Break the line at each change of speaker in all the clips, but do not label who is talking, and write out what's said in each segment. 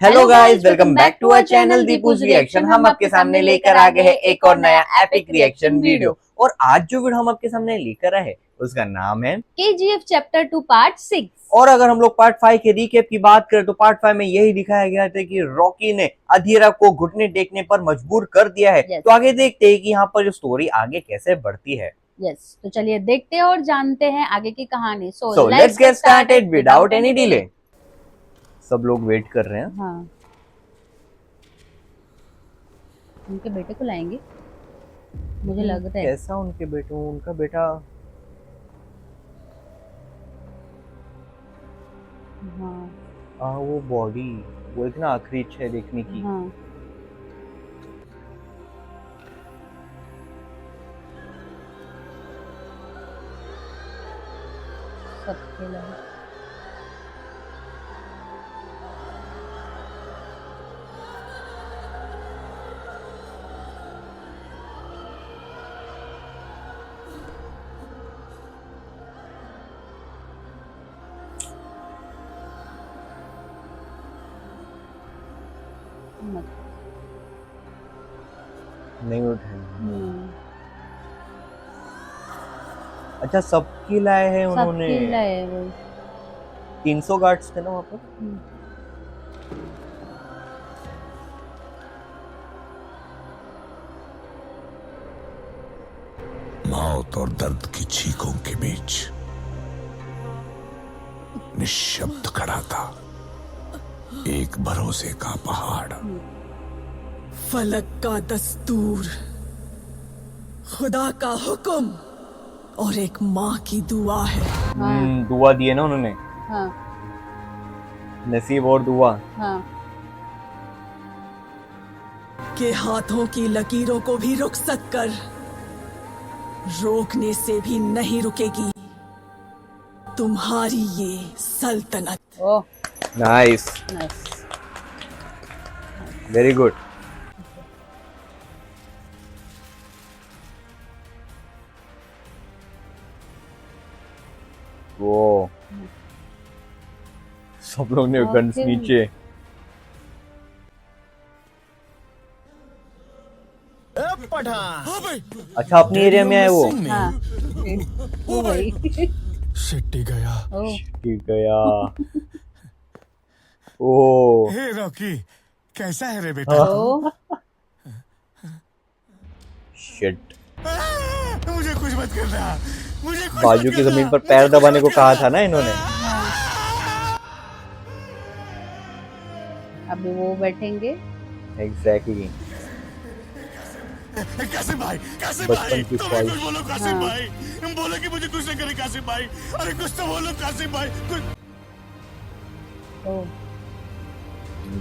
Hello guys, welcome back to our channel Deepu's reaction. हम आपके सामने लेकर आ गए हैं एक और नया एपिक रिएक्शन वीडियो। और आज जो वीडियो हम आपके सामने लेकर आए हैं उसका नाम है
KGF चैप्टर 2 पार्ट 6।
और अगर हम लोग पार्ट 5 के रीकैप की बात करें तो पार्ट 5 में यही दिखाया गया था कि रॉकी ने अधीरा को घुटने टेकने पर मजबूर कर दिया है।
Yes.
तो आगे देखते हैं कि यहाँ पर जो स्टोरी आगे कैसे बढ़ती है।
यस, तो चलिए देखते हैं और जानते हैं आगे की कहानी।
So let's get started without any delay. सब लोग वेट कर रहे हैं।
हाँ, उनके बेटे को लाएंगे, मुझे लग रहा है।
कैसा उनके बेटे? उनका बेटा
हाँ
वो बॉडी, वो एक ना आखिरी इच्छा है देखने की।
हाँ, सबके लगे। मत
नहीं उठाए। अच्छा, सबकी लाए हैं उन्होंने।
सबके लाए वो।
300 गार्ड्स थे ना वहाँ पर।
मौत और दर्द की चीखों के बीच निशब्द खड़ा था एक भरोसे का पहाड़।
फलक का दस्तूर, खुदा का हुक्म और एक माँ की दुआ है।
दुआ दी है ना उन्होंने।
हाँ
नसीब और दुआ।
हाँ,
के हाथों की लकीरों को भी रुखसत कर, रोकने से भी नहीं रुकेगी तुम्हारी ये सल्तनत।
Oh
nice,
nice.
Very good. वो सब लोग ने गन्स नीचे। अच्छा, अपनी एरिया में आए वो।
हाँ वो वही।
शिट्टी गया।
ओह
ठीक गया। ओ
हे रॉकी, कैसा है रे बेटा?
ओह,
शिट।
मुझे कुछ मत करना, मुझे कुछ
बाजू
मत
की
करना,
जमीन पर
मुझे
पैर
कुछ
दबाने
मत
को कहा
करना।
था ना इन्होंने।
अभी वो बैठेंगे।
एग्जैक्टली।
कासिम भाई, कासिम
बचपन
भाई,
की
तुम भी
ख्वाहिश।
कुछ बोलो कासिम
हाँ।
भाई। तुम बोलो कि मुझे कुछ नहीं करे कासिम भाई। अरे कुछ तो बोलो कासिम भाई, कुछ।
ओह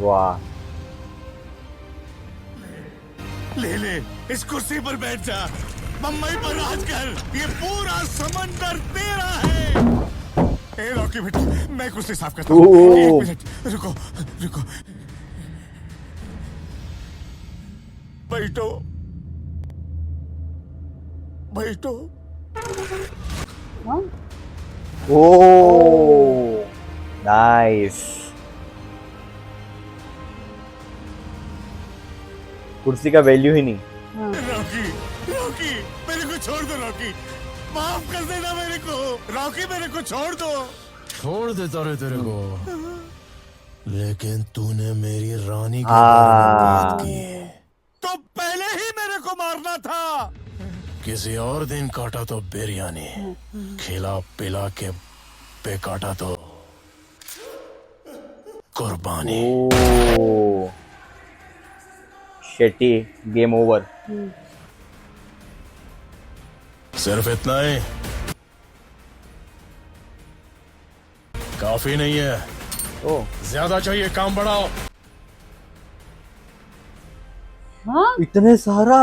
वाह।
ले ले, इस कुर्सी पर बैठ जा, बम्बई पर राज कर, ये पूरा समंदर तेरा है। ए रॉकी बेटा, मैं कुर्सी साफ करता हूँ।
ओह।
1 मिनट, रुको रुको। बैठो बैठो।
हाँ,
ओ नाइस। कुर्सी का वैल्यू ही नहीं।
हाँ।
रॉकी, रॉकी, मेरे को छोड़ दो रॉकी, माफ कर देना मेरे को। रॉकी, मेरे को छोड़ दो।
छोड़ देता रे तेरे को, लेकिन तूने मेरी रानी के बारे में बात की है।
तो पहले ही मेरे को मारना था।
किसी और दिन काटा तो बिरयानी, खिला पिला के पे काटा तो कुर्बानी।
ओ शेट्टी, गेम ओवर।
सिर्फ इतना ही काफी नहीं है,
ओ
ज्यादा चाहिए, काम बढ़ाओ।
हाँ,
इतने सारा।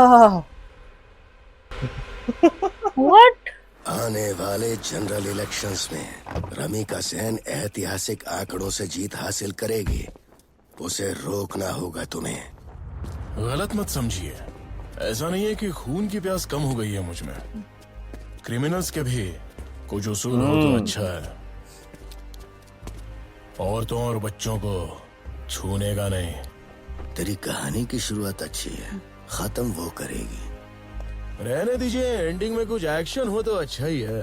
व्हाट?
आने वाले जनरल इलेक्शंस में रमिका सेन ऐतिहासिक आंकड़ों से जीत हासिल करेगी। उसे रोकना होगा तुम्हें।
गलत मत समझिए, ऐसा नहीं है कि खून की प्यास कम हो गई है मुझ में। क्रिमिनल्स के भी कुछ उसूल हो तो अच्छा है। औरतों और बच्चों को छूने का नहीं।
तेरी कहानी की शुरुआत अच्छी है, खत्म वो करेगी।
रहने दीजिए, एंडिंग में कुछ एक्शन हो तो अच्छा ही है।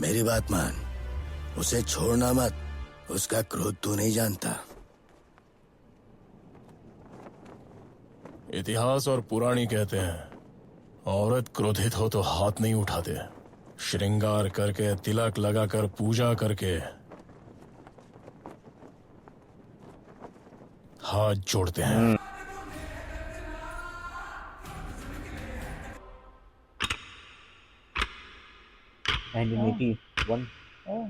मेरी बात मान, उसे छोड़ना मत। उसका क्रोध तू नहीं जानता।
इतिहास और पुराणी कहते हैं, औरत क्रोधित हो तो हाथ नहीं उठाते, श्रृंगार करके, तिलक लगाकर, पूजा करके हाथ जोड़ते हैं।
1981।
ओह,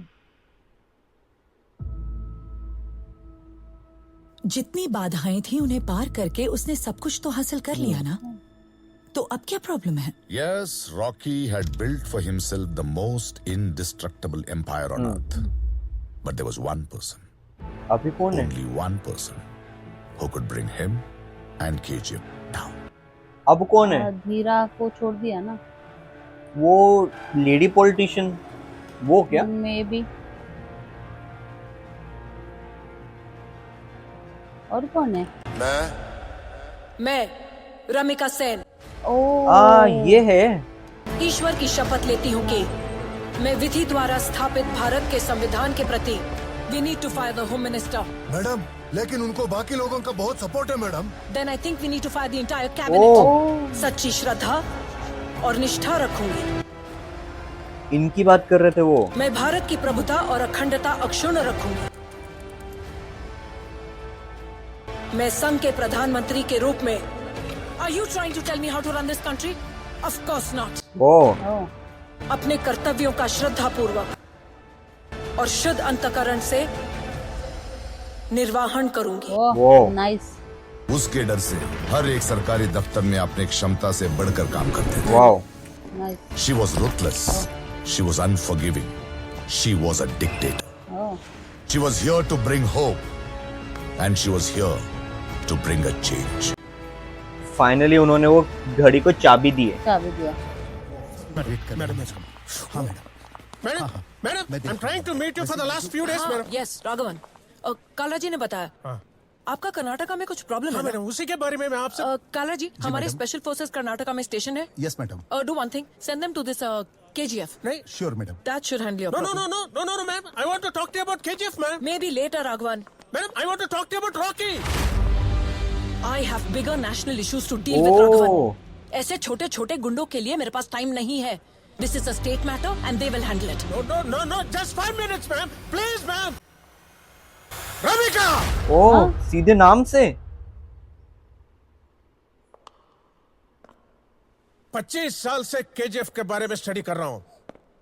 जितनी बाधाएं थी उन्हें पार करके उसने सब कुछ तो हासिल कर लिया ना, तो अब क्या प्रॉब्लम है?
Yes, Rocky had built for himself the most indestructible empire on earth. But there was one person,
अभी कौन है?
only one person, who could bring him and KGF down.
अब कौन है?
धीरा को छोड़ दिया ना,
वो लेडी पॉलिटिशियन, वो क्या?
May be. और कौन है?
मैं रमिका सेन
ओ,
ये है।
ईश्वर की शपथ लेती हूँ कि मैं विधि द्वारा स्थापित भारत के संविधान के प्रति we need to fire the home minister.
Madam, लेकिन उनको बाकी लोगों का बहुत सपोर्ट है madam.
Then I think we need to fire the entire
oh.
Cabinet. सच्ची श्रद्धा और निष्ठा रखूंगी।
इनकी बात कर रहे थे वो।
मैं भारत की प्रभुता और अखंडता अक्षुण्ण रखूंगी। मैं संघ के प्रधानमंत्री के रूप में Are you trying to tell me how to run this country? Of course not.
ओह,
ओह,
अपने कर्तव्यों का श्रद्धा पूर्वक और शुद्ध अंतकरण से निर्वाहन करूंगी।
ओह,
वो।
नाइस।
उसके डर से हर एक सरकारी दफ्तर में अपने क्षमता से बढ़कर काम करते थे।
Wow.
Nice.
She was ruthless. She was unforgiving. She was a dictator.
Oh,
She was here to bring hope, and she was here to bring a change.
Finally उन्होंने वो घड़ी को चाबी दी है।
चाबी दिया।
मैडम, हाँ madam, madam, I'm trying to meet you for the last few days, madam.
Yes Raghavan, काला जी ने बताया आपका कर्नाटका में कुछ प्रॉब्लम
हाँ
है।
मैडम, उसी के बारे में मैं आपसे।
काला जी, हमारे स्पेशल फोर्सेस कर्नाटका में स्टेशन है।
Yes madam.
Do one thing, send them to this KGF.
नहीं,
sure madam.
That should handle your
no, no,
problem.
no, no, no, no, ma'am. I want to talk to you about KGF, ma'am.
Maybe later, Raghavan.
Madam, I want to talk to you about Rocky.
I have bigger national issues to deal with, Raghavan.
ओह,
ऐसे छोटे छोटे गुंडों के लिए मेरे पास time नहीं है। This is a state matter and they will handle it.
No, no, no, no, just 5 minutes, ma'am. Please, ma'am. Ramika!
ओह, सीधे नाम से।
25 साल से केजीएफ के बारे में स्टडी कर रहा हूँ,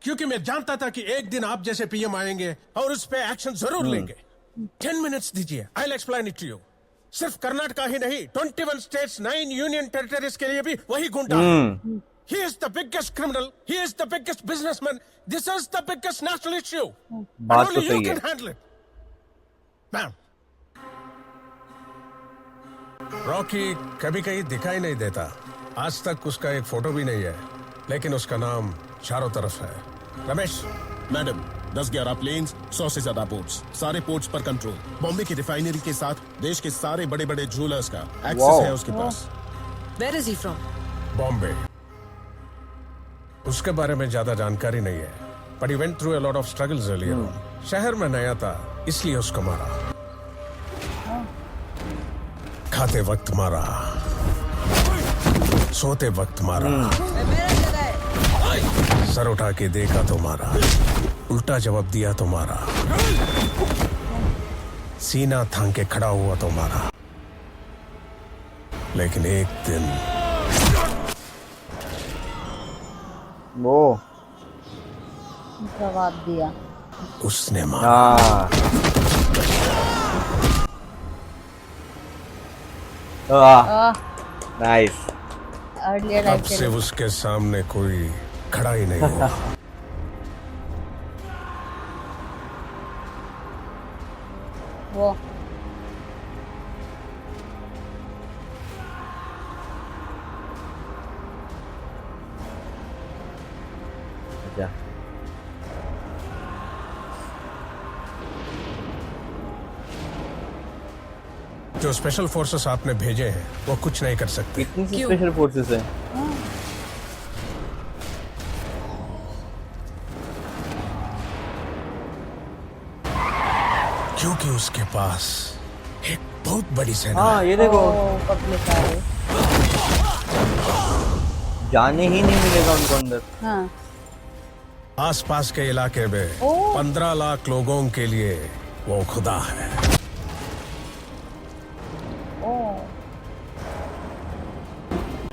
क्योंकि मैं जानता था कि एक दिन आप जैसे पीएम आएंगे और उस पे एक्शन जरूर लेंगे। 10 मिनट्स दीजिए, I'll explain it to you. सिर्फ कर्नाटका ही नहीं, 21 स्टेट्स, 9 यूनियन टेरिटरीज के लिए भी वही गुंडा है। He is the biggest criminal. He is the biggest businessman. This is the biggest national issue.
बात
And
तो
only you
सही है।
can handle it. Ma'am. Rocky कभी कहीं दिखाई नहीं देता, आज तक उसका एक फोटो भी नहीं है, लेकिन उसका नाम चारों तरफ है। रमेश।
मैडम, 10-11 प्लेन्स, 100 से ज्यादा बोट्स, सारे पोर्ट्स पर कंट्रोल। बॉम्बे की रिफाइनरी के साथ देश के सारे बड़े बड़े ज्वेलर्स का एक्सेस है उसके पास।
Where is he from?
Bombay. उसके बारे में ज्यादा जानकारी नहीं है, but he went through a lot of struggles earlier on. शहर में नया था, इसलिए उसको मारा। खाते वक्त मारा, सोते वक्त मारा, सर उठा के देखा तो मारा, उल्टा जवाब दिया तो मारा, सीना थाम के खड़ा हुआ तो मारा। लेकिन एक दिन
वो
जवाब दिया।
उसने मारा।
नाइस।
अर्लियर
अब से उसके सामने कोई खड़ा ही नहीं हुआ।
वो
अच्छा,
जो स्पेशल फोर्सेस आपने भेजे हैं वो कुछ नहीं कर सकते।
कितनी सी
क्यों?
स्पेशल फोर्सेस है?
क्योंकि उसके पास एक बहुत बड़ी सेना
हाँ
है।
ये देखो,
पब्लिक आ रही है।
जाने ही नहीं मिलेगा उनको अंदर।
हाँ
आसपास के इलाके में
ओह।
15 लाख लोगों के लिए वो खुदा है।
ओ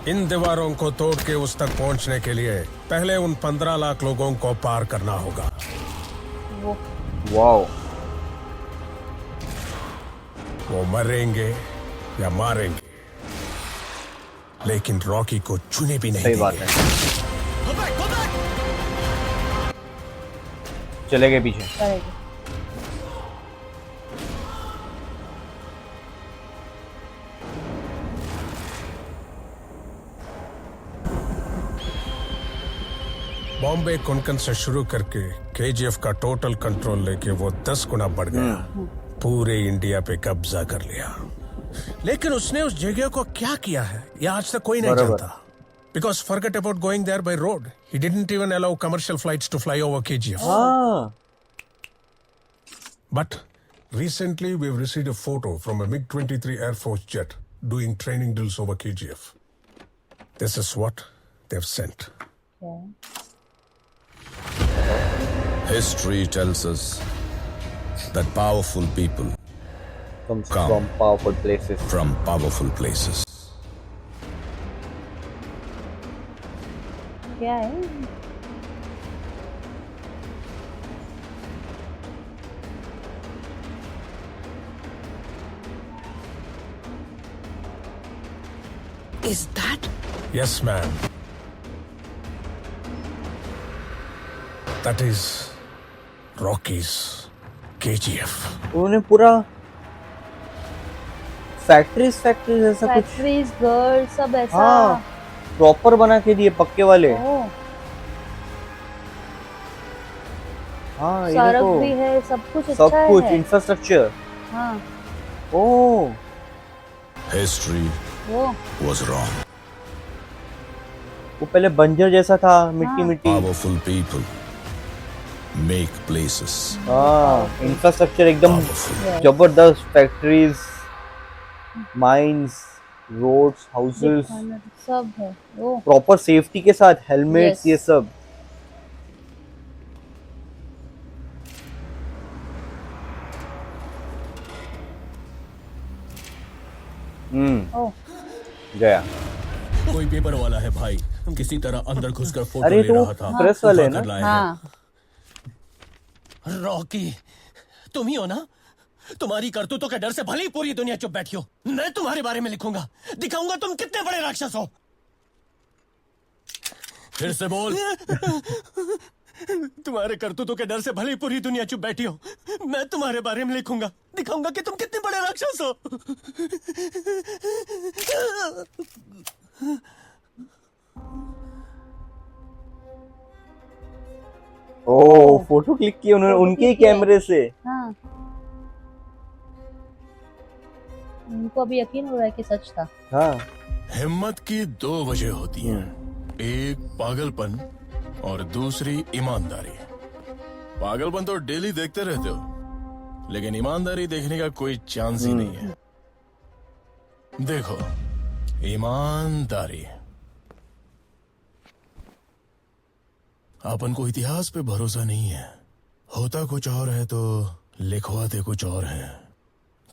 इन दीवारों को तोड़ के उस तक पहुंचने के लिए पहले उन 15 लाख लोगों को पार करना होगा।
वो
वाओ,
वो मरेंगे या मारेंगे, लेकिन रॉकी को छूने भी नहीं
सही बात
देंगे।
है। चले गए पीछे।
करेगी।
बॉम्बे कोंकण से शुरू करके केजीएफ का टोटल कंट्रोल लेके वो 10 गुना बढ़ गया। पूरे इंडिया पे कब्जा कर लिया। लेकिन उसने उस जगह को क्या किया है ये आज तक कोई नहीं
बराबर।
जानता। Because forget about going there by road. He didn't even allow commercial flights to fly over KGF.
हाँ
But recently we've received a photo from a MiG-23 Air Force jet doing training drills over KGF. This is what they've sent.
क्या है?
History tells us that powerful people
comes
Come.
from powerful places.
from powerful places
क्या है?
Is that?
Yes, ma'am. That is Rocky's KGF.
उन्होंने पूरा factories ऐसा कुछ
factories girls सब ऐसा।
हाँ प्रॉपर बना के दिए, पक्के वाले।
ओ,
हाँ ये
सड़क
देखो,
भी है, सब कुछ
सब
अच्छा
कुछ
है।
इंफ्रास्ट्रक्चर।
हाँ
ओ
history
वो
was wrong.
वो पहले बंजर जैसा था, मिट्टी मिट्टी।
Powerful people make places
हाँ इंफ्रास्ट्रक्चर एकदम
powerful.
जबरदस्त, फैक्ट्रीज, माइंस, रोड्स, हाउसेस,
दिखाना सब है। ओ
प्रॉपर सेफ्टी के साथ, हेलमेट्स,
Yes.
ये सब।
ओ
गया।
कोई पेपर वाला है भाई, किसी तरह अंदर घुसकर फोटो
अरे
ले
तो
रहा था।
प्रेस वाले है
उठा कर
ना?
लाए हैं।
हाँ
रॉकी, तुम ही हो ना? तुम्हारी करतूतों के डर से भले ही पूरी दुनिया चुप बैठी हो। मैं तुम्हारे बारे में लिखूंगा, दिखाऊंगा तुम कितने बड़े राक्षस हो। फिर से बोल। तुम्हारे करतूतों के डर से भले ही पूरी दुनिया चुप बैठी हो। मैं तुम्हारे बारे में लिखूंगा, दिखाऊंगा कि तुम कितने बड़े राक्षस हो।
ओ फोटो क्लिक की उन्होंने
फोटो
उनके ही
क्लिक किया।
कैमरे से।
हाँ उनको अभी यकीन हो रहा है कि सच था।
हाँ
हिम्मत की दो वजह होती हैं, एक पागलपन और दूसरी ईमानदारी। पागलपन तो डेली देखते रहते हो, लेकिन ईमानदारी देखने का कोई चांस ही नहीं है। देखो, ईमानदारी। अपन को इतिहास पे भरोसा नहीं है। होता कुछ और है तो लिखवाते कुछ और है।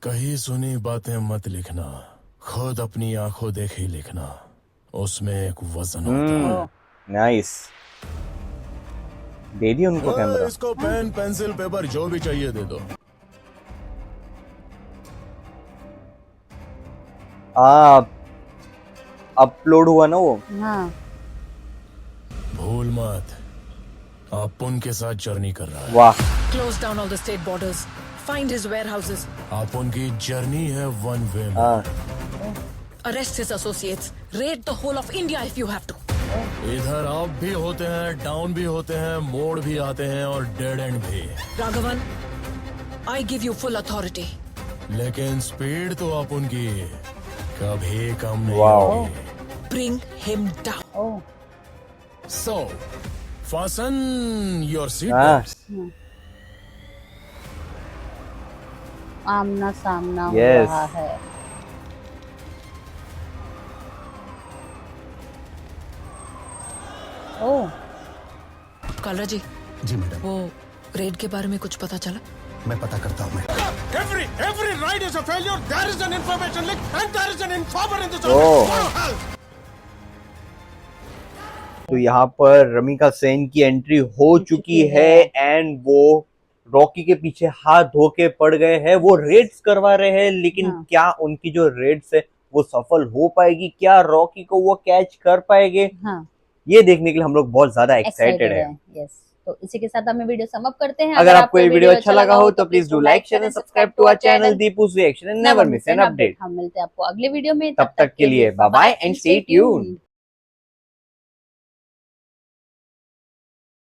कहीं सुनी बातें मत लिखना, खुद अपनी आंखों देखी लिखना, उसमें एक वजन होता है।
नाइस, दे दिया उनको कैमरा।
इसको पेन, पेंसिल, पेपर जो भी चाहिए दे दो।
अपलोड हुआ ना वो।
हाँ
भूल मत, आप उनके साथ जर्नी कर रहा है।
वाह,
Close down all the state borders. Find his warehouses.
आप उनकी जर्नी है वन वे में।
हाँ
Arrest his associates. Raid the whole of India if you have to.
इधर अप भी होते हैं, डाउन भी होते हैं, मोड़ भी आते हैं और डेड एंड भी।
Raghavan, I give you full authority.
लेकिन स्पीड तो आप उनकी कभी कम नहीं
वाओ।
होगी।
Bring him down.
Oh
So, fasten your seat
हाँ।
belts.
आमना सामना हो
Yes.
रहा है। ओह
कालरा जी,
जी मैडम,
वो रेड के बारे में कुछ पता चला?
मैं पता करता हूँ madam.
Every ride is a failure. There is an information leak and there is an informer in this
Oh.
office.
तो यहाँ पर रमिका सेन की एंट्री हो चुकी है एंड वो रॉकी के पीछे हाथ धो के पड़ गए हैं। वो रेड्स करवा रहे हैं, लेकिन
हाँ।
क्या उनकी जो रेड्स है वो सफल हो पाएगी? क्या रॉकी को वो कैच कर पाएंगे?
हाँ
ये देखने के लिए हम लोग बहुत ज्यादा एक्साइटेड है।
यस, तो इसी के साथ हम वीडियो सम अप करते हैं।
अगर आपको ये वीडियो अच्छा लगा हो तो please do like, share and subscribe to our channel Deepu's reaction and never miss an update.
हम मिलते हैं आपको अगले वीडियो में।
तब तक के लिए bye bye and stay tuned.